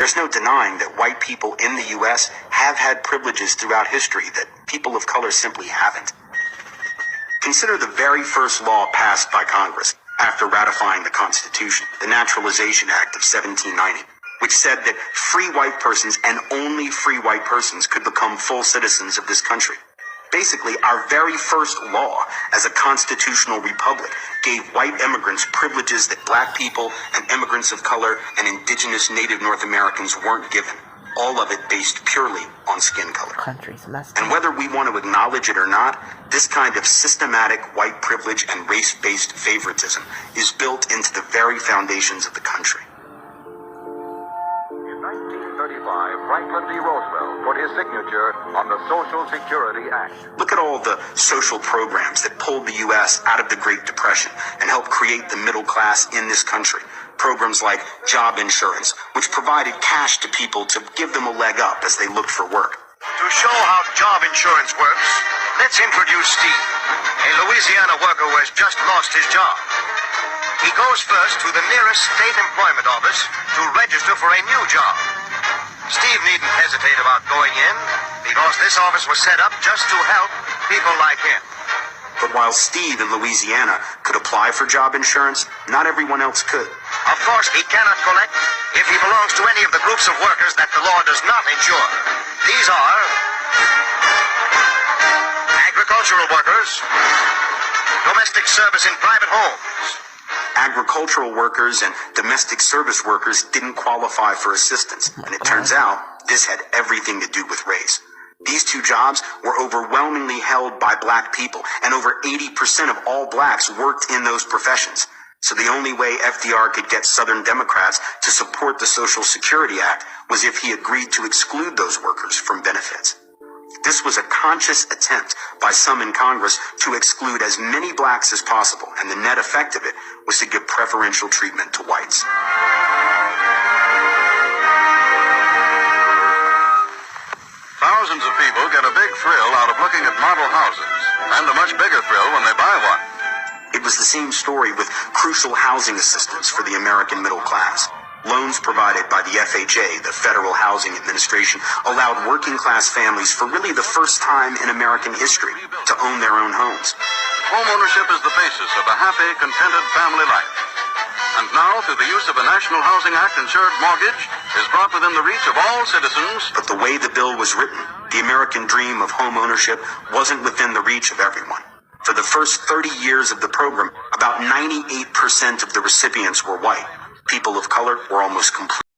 There's no denying that white people in the U.S. have had privileges throughout history that people of color simply haven't. Consider the very first law passed by Congress after ratifying the Constitution, the Naturalization Act of 1790, which said that free white persons and only free white persons could become full citizens of this country. Basically, our very first law as a constitutional republic gave white immigrants privileges that black people and immigrants of color and indigenous Native North Americans weren't given. All of it based purely on skin color. And whether we want to acknowledge it or not, this kind of systematic white privilege and race-based favoritism is built into the very foundations of the country. In 1935, Franklin D. Roosevelt put his signature on the Social Security Act. Look at all the social programs that pulled the U.S. out of the Great Depression and helped create the middle class in this country. Programs like job insurance, which provided cash to people to give them a leg up as they looked for work. To show how job insurance works, let's introduce Steve, a Louisiana worker who has just lost his job. He goes first to the nearest state employment office to register for a new job. Steve needn't hesitate about going in, because this office was set up just to help people like him. But while Steve in Louisiana could apply for job insurance, not everyone else could. Of course, he cannot collect if he belongs to any of the groups of workers that the law does not insure. These are agricultural workers, domestic service in private homes. Agricultural workers and domestic service workers didn't qualify for assistance, and it turns out this had everything to do with race. These two jobs were overwhelmingly held by black people, and over 80% of all blacks worked in those professions. So the only way FDR could get Southern Democrats to support the Social Security Act was if he agreed to exclude those workers from benefits. This was a conscious attempt by some in Congress to exclude as many blacks as possible, and the net effect of it was to give preferential treatment to whites. Thousands of people get a big thrill out of looking at model houses, and a much bigger thrill when they buy one. It was the same story with crucial housing assistance for the American middle class. Loans provided by the FHA, the Federal Housing Administration, allowed working-class families for really the first time in American history to own their own homes. Home ownership is the basis of a happy, contented family life. And now, through the use of a National Housing Act insured mortgage, is brought within the reach of all citizens. But the way the bill was written, the American dream of home ownership wasn't within the reach of everyone. For the first 30 years of the program, about 98% of the recipients were white. People of color were almost completely